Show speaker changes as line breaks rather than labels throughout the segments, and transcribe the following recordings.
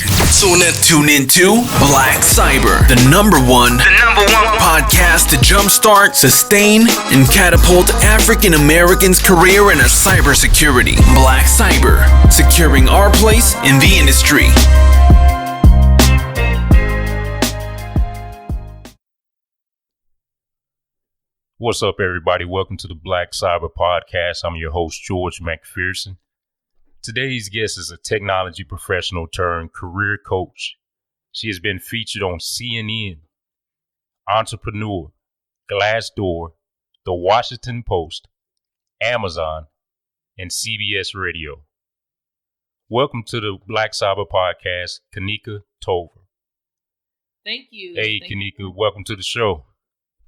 Tune into Blak Cyber, the number one podcast to jumpstart, sustain, and catapult African Americans' career in cybersecurity. Blak Cyber, securing our place in the industry.
What's up, everybody? Welcome to the Blak Cyber Podcast. I'm your host, George McPherson. Today's guest is a technology professional turned career coach. She has been featured on CNN, Entrepreneur, Glassdoor, The Washington Post, Amazon, and CBS Radio. Welcome to the Blak Cyber Podcast, Kanika Tolver.
Thank you.
Hey, Kanika, welcome to the show.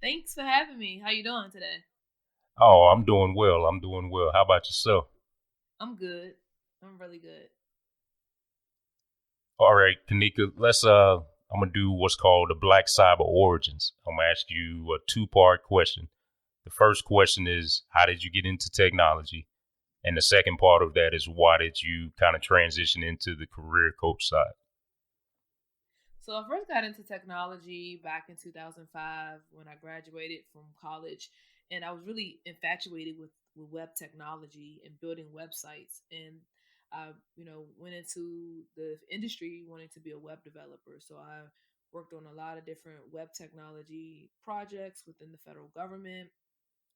Thanks for having me. How you doing today?
Oh, I'm doing well. How about yourself?
I'm good. I'm really good.
All right, Kanika, I'm going to do what's called the Blak Cyber Origins. I'm going to ask you a two-part question. The first question is, how did you get into technology? And the second part of that is, why did you kind of transition into the career coach side?
So I first got into technology back in 2005 when I graduated from college, and I was really infatuated with web technology and building websites. And I, went into the industry wanting to be a web developer. So I worked on a lot of different web technology projects within the federal government.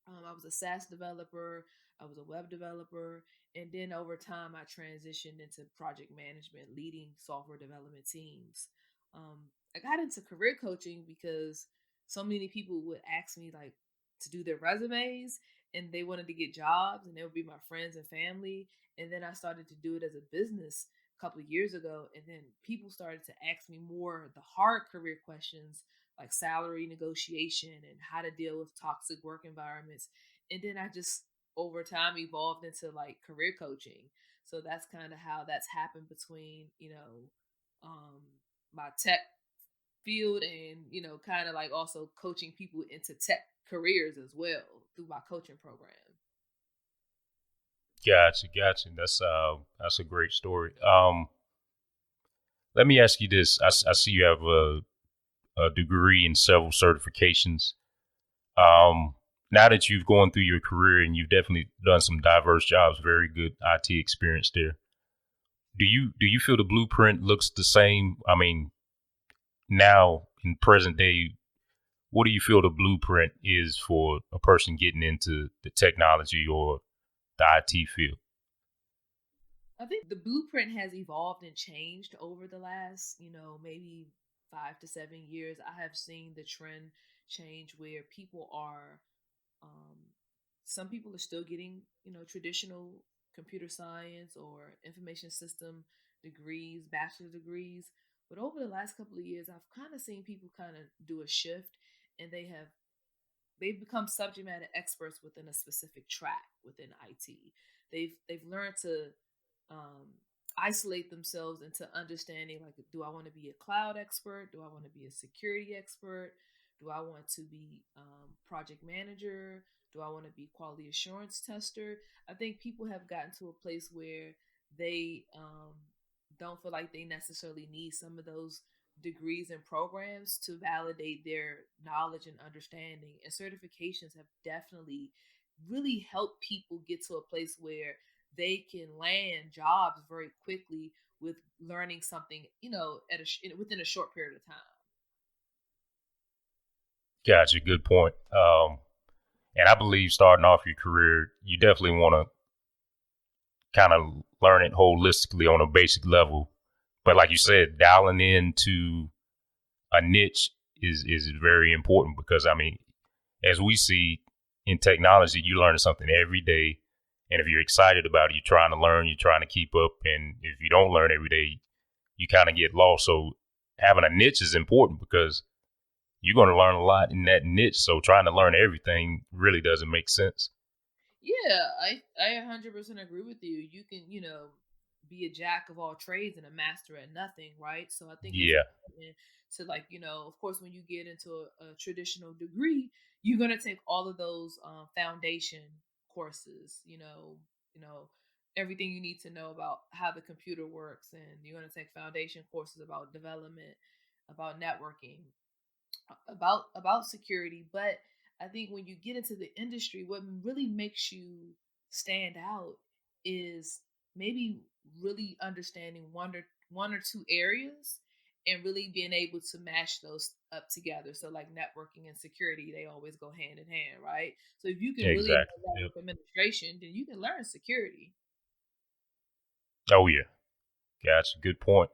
I was a SaaS developer. I was a web developer. And then over time, I transitioned into project management, leading software development teams. I got into career coaching because so many people would ask me to do their resumes, and they wanted to get jobs, and they would be my friends and family. And then I started to do it as a business a couple of years ago. And then people started to ask me more the hard career questions like salary negotiation and how to deal with toxic work environments. And then I just over time evolved into career coaching. So that's kind of how that's happened between, my tech field and, kind of also coaching people into tech careers as well through my coaching program.
Gotcha. That's a great story. Let me ask you this. I see you have a degree and several certifications. Now that you've gone through your career and you've definitely done some diverse jobs, very good IT experience there. Do you feel the blueprint looks the same? I mean, now in present day, what do you feel the blueprint is for a person getting into the technology or the IT field?
I think the blueprint has evolved and changed over the last, maybe 5 to 7 years. I have seen the trend change where people are, some people are still getting, traditional computer science or information system degrees, bachelor degrees. But over the last couple of years, I've kind of seen people kind of do a shift, and they've become subject matter experts within a specific track within IT. They've learned to isolate themselves into understanding, do I want to be a cloud expert? Do I want to be a security expert? Do I want to be project manager? Do I want to be quality assurance tester? I think people have gotten to a place where they don't feel like they necessarily need some of those degrees and programs to validate their knowledge and understanding. And certifications have definitely really helped people get to a place where they can land jobs very quickly with learning something, within a short period of time.
Gotcha. Good point. And I believe starting off your career, you definitely want to kind of learn it holistically on a basic level. But like you said, dialing into a niche is very important because, I mean, as we see in technology, you're learning something every day. And if you're excited about it, you're trying to learn, you're trying to keep up. And if you don't learn every day, you kind of get lost. So having a niche is important because you're going to learn a lot in that niche. So trying to learn everything really doesn't make sense.
Yeah, I 100% agree with you. You can, be a jack of all trades and a master at nothing, right? So I think it's important to of course, when you get into a traditional degree, you're going to take all of those foundation courses, everything you need to know about how the computer works, and you're going to take foundation courses about development, about networking, about security. But I think when you get into the industry, what really makes you stand out is maybe really understanding one or two areas and really being able to mash those up together. So like networking and security, they always go hand in hand, right? So if you can really
Exactly.
know
Yep.
network administration, then you can learn security.
Oh yeah, gotcha. Good point.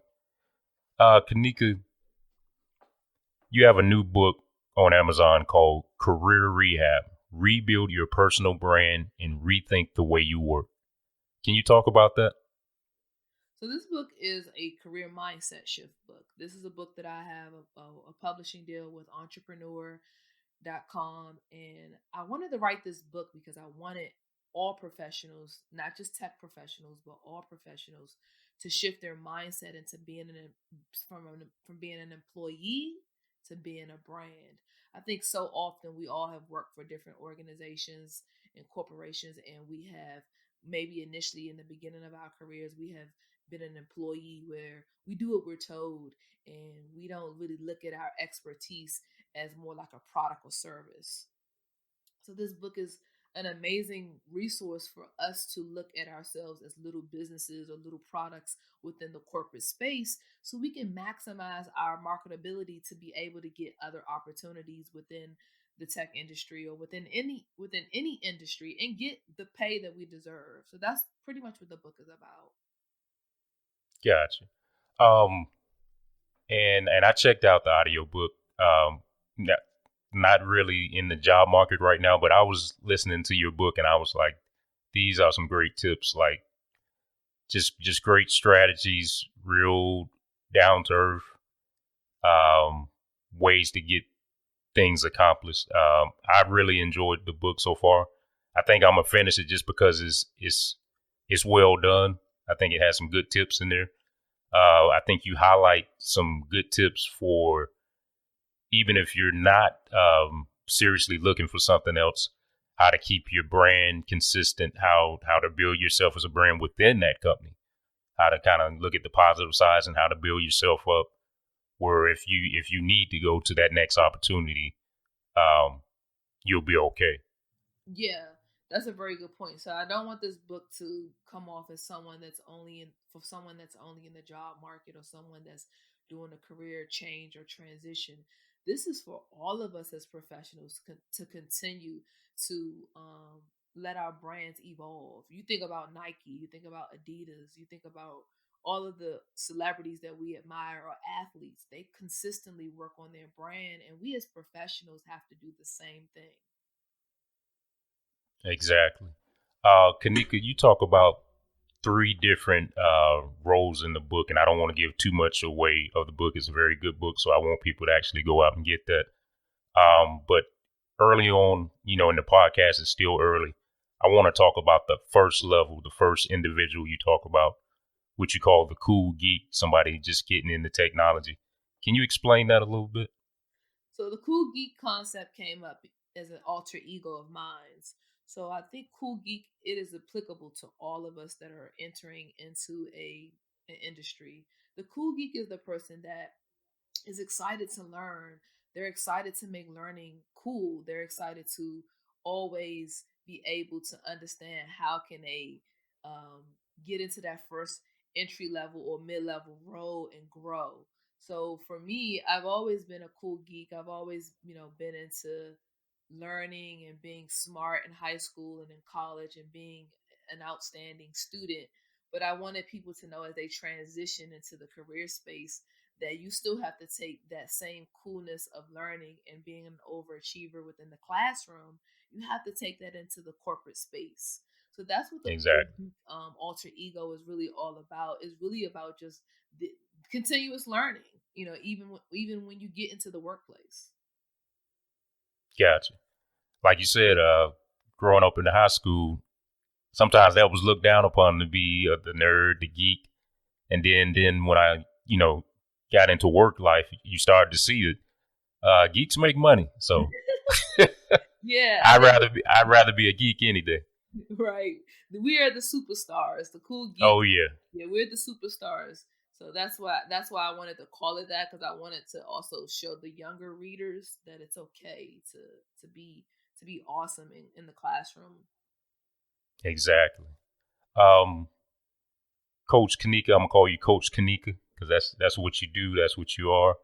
Kanika, you have a new book on Amazon called Career Rehab: Rebuild Your Personal Brand and Rethink the Way You Work. Can you talk about that?
So this book is a career mindset shift book. This is a book that I have a publishing deal with entrepreneur.com, and I wanted to write this book because I wanted all professionals, not just tech professionals, but all professionals to shift their mindset into being from being an employee to being a brand. I think so often we all have worked for different organizations and corporations, and we have maybe initially in the beginning of our careers we have been an employee where we do what we're told and we don't really look at our expertise as more like a product or service. So this book is an amazing resource for us to look at ourselves as little businesses or little products within the corporate space so we can maximize our marketability to be able to get other opportunities within the tech industry or within any industry and get the pay that we deserve. So that's pretty much what the book is about.
Gotcha. Um, and I checked out the audiobook. Not, not really in the job market right now, but I was listening to your book and I was like, these are some great tips, like just great strategies, real down to earth ways to get things accomplished. I really enjoyed the book so far. I think I'm gonna finish it just because it's well done. I think it has some good tips in there. I think you highlight some good tips for even if you're not seriously looking for something else, how to keep your brand consistent, how to build yourself as a brand within that company, how to kind of look at the positive sides and how to build yourself up. Where if you need to go to that next opportunity, um, you'll be okay.
Yeah, that's a very good point. So I don't want this book to come off as someone that's only in the job market or someone that's doing a career change or transition. This is for all of us as professionals to continue to let our brands evolve. You think about Nike, you think about Adidas, you think about all of the celebrities that we admire or athletes. They consistently work on their brand, and we as professionals have to do the same thing.
Exactly. Kanika, you talk about three different roles in the book, and I don't want to give too much away of the book. It's a very good book, so I want people to actually go out and get that. But early on, in the podcast, it's still early. I want to talk about the first level, the first individual you talk about, which you call the cool geek, somebody just getting into technology. Can you explain that a little bit?
So the cool geek concept came up as an alter ego of mine. So I think cool geek it is applicable to all of us that are entering into an industry. The cool geek is the person that is excited to learn. They're excited to make learning cool. They're excited to always be able to understand how can they um, get into that first entry level or mid level role and grow. So for me, I've always been a cool geek. I've always, been into learning and being smart in high school and in college and being an outstanding student. But I wanted people to know as they transition into the career space that you still have to take that same coolness of learning and being an overachiever within the classroom. You have to take that into the corporate space. So that's what the cool
Exactly.
alter ego is really all about. Is really about just the continuous learning. Even when you get into the workplace.
Gotcha. Like you said, growing up in the high school, sometimes that was looked down upon to be the nerd, the geek. And then when I, got into work life, you started to see that geeks make money. So
Yeah,
I'd rather be a geek any day.
Right. We are the superstars, the cool geeks.
Oh yeah,
Yeah, we're the superstars. So that's why I wanted to call it that, because I wanted to also show the younger readers that it's okay to be awesome in the classroom.
exactly. Um, Coach Kanika, I'm gonna call you Coach Kanika because that's what you do. That's what you are.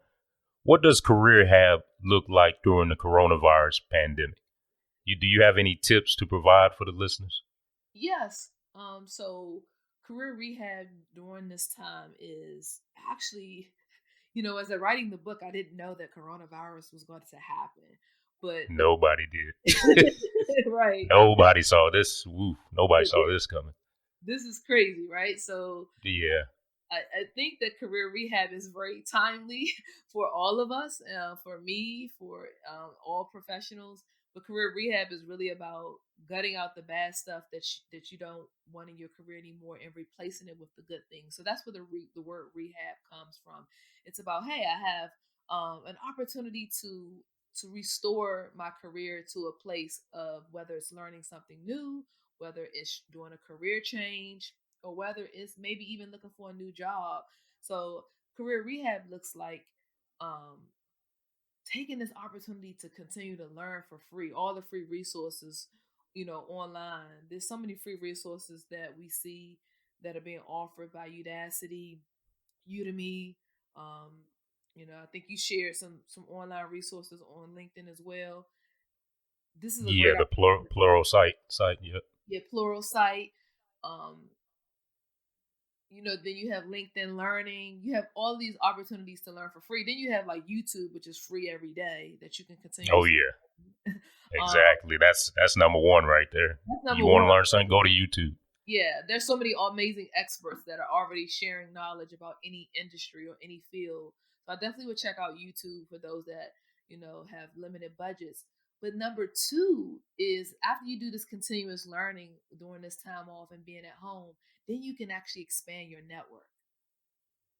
What does career have look like during the coronavirus pandemic? Do you have any tips to provide for the listeners?
Yes. So career rehab during this time is actually, as I'm writing the book, I didn't know that coronavirus was going to happen. But
Nobody did.
right.
Nobody saw this. Woo, nobody saw this coming.
This is crazy, right? So
Yeah,
I think that career rehab is very timely for all of us, for me, for all professionals. But career rehab is really about gutting out the bad stuff that you don't want in your career anymore and replacing it with the good things. So that's where the word rehab comes from. It's about, hey, I have an opportunity to restore my career to a place of whether it's learning something new, whether it's doing a career change, or whether it's maybe even looking for a new job. So career rehab looks like um, taking this opportunity to continue to learn for free, all the free resources, online. There's so many free resources that we see that are being offered by Udacity, Udemy. Um, I think you shared some online resources on LinkedIn as well. This is a
yeah.
great
The
opportunity.
plural site. Yep.
Yeah, plural site. Um, then you have LinkedIn Learning. You have all these opportunities to learn for free. Then you have like YouTube, which is free every day that you can
Oh
continuously.
yeah,
um,
exactly. That's number one right there.
that's
You
number
want to
one.
learn something? Go to YouTube.
Yeah, there's so many amazing experts that are already sharing knowledge about any industry or any field. So I definitely would check out YouTube for those that have limited budgets. But number two is, after you do this continuous learning during this time off and being at home, then you can actually expand your network.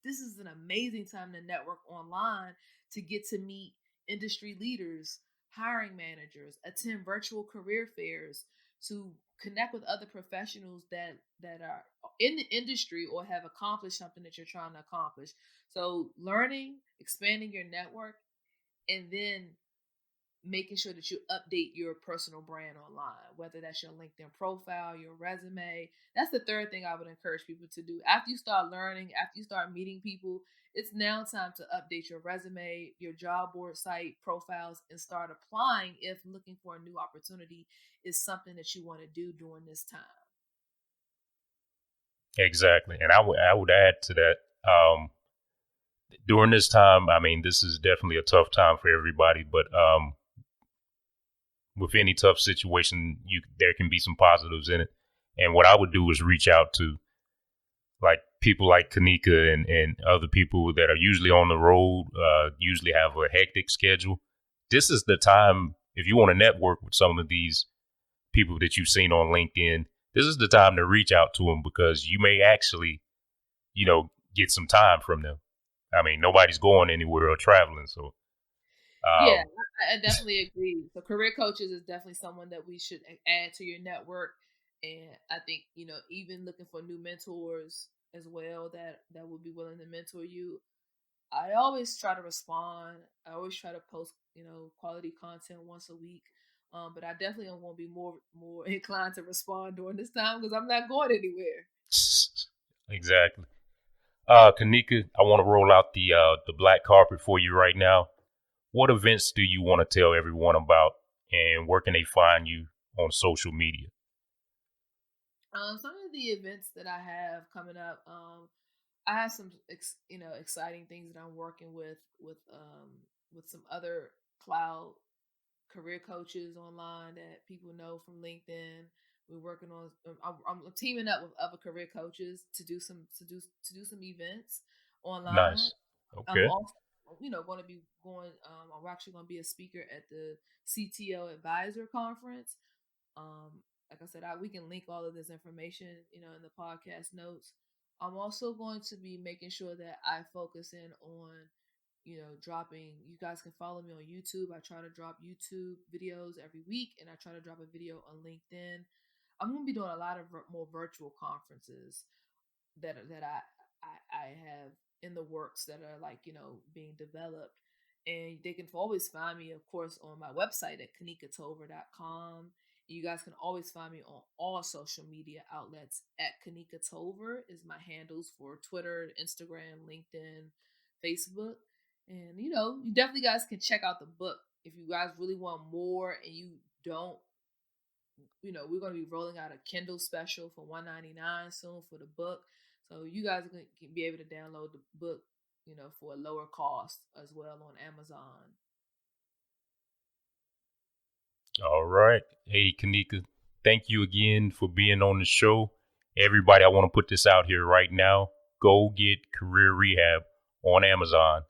This is an amazing time to network online, to get to meet industry leaders, hiring managers, attend virtual career fairs, to connect with other professionals that are in the industry or have accomplished something that you're trying to accomplish. So learning, expanding your network, and then making sure that you update your personal brand online, whether that's your LinkedIn profile, your resume. That's the third thing I would encourage people to do. After you start learning, after you start meeting people, it's now time to update your resume, your job board site profiles, and start applying if looking for a new opportunity is something that you want to do during this time.
Exactly. And I would add to that. During this time, I mean, this is definitely a tough time for everybody, but with any tough situation, there can be some positives in it. And what I would do is reach out to like people like Kanika and other people that are usually on the road, usually have a hectic schedule. This is the time, if you want to network with some of these people that you've seen on LinkedIn, this is the time to reach out to them because you may actually, get some time from them. I mean, nobody's going anywhere or traveling. So,
Yeah,
um,
I definitely agree. So career coaches is definitely someone that we should add to your network. And I think, even looking for new mentors as well that would be willing to mentor you. I always try to respond. I always try to post, quality content once a week. But I definitely am going to be more inclined to respond during this time because I'm not going anywhere.
exactly. Kanika, I want to roll out the black carpet for you right now. What events do you want to tell everyone about, and where can they find you on social media?
Some of the events that I have coming up, I have some exciting things that I'm working with some other cloud career coaches online that people know from LinkedIn. We're working on. I'm teaming up with other career coaches to do some events online.
Nice.
I'm
Okay.
also going to be going. I'm actually going to be a speaker at the CTO Advisor Conference. Like I said, we can link all of this information, in the podcast notes. I'm also going to be making sure that I focus in on, dropping. You guys can follow me on YouTube. I try to drop YouTube videos every week, and I try to drop a video on LinkedIn. I'm gonna be doing a lot of more virtual conferences that I have in the works that are like, being developed. And they can always find me, of course, on my website at kanikatolver.com. You guys can always find me on all social media outlets at Kanika Tolver is my handles for Twitter, Instagram, LinkedIn, Facebook. And you definitely guys can check out the book if you guys really want more and you don't. We're going to be rolling out a Kindle special for $1.99 soon for the book. So you guys are going to be able to download the book, for a lower cost as well on Amazon.
All right. Hey, Kanika, thank you again for being on the show. Everybody, I want to put this out here right now. Go get Career Rehab on Amazon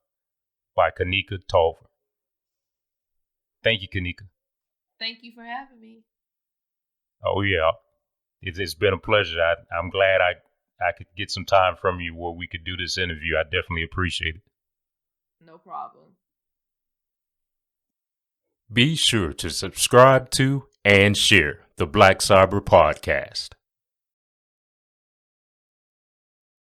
by Kanika Tolver. Thank you, Kanika.
Thank you for having me.
Oh, yeah. It's been a pleasure. I'm glad I could get some time from you where we could do this interview. I definitely appreciate it.
No problem.
Be sure to subscribe to and share the Blak Cyber Podcast.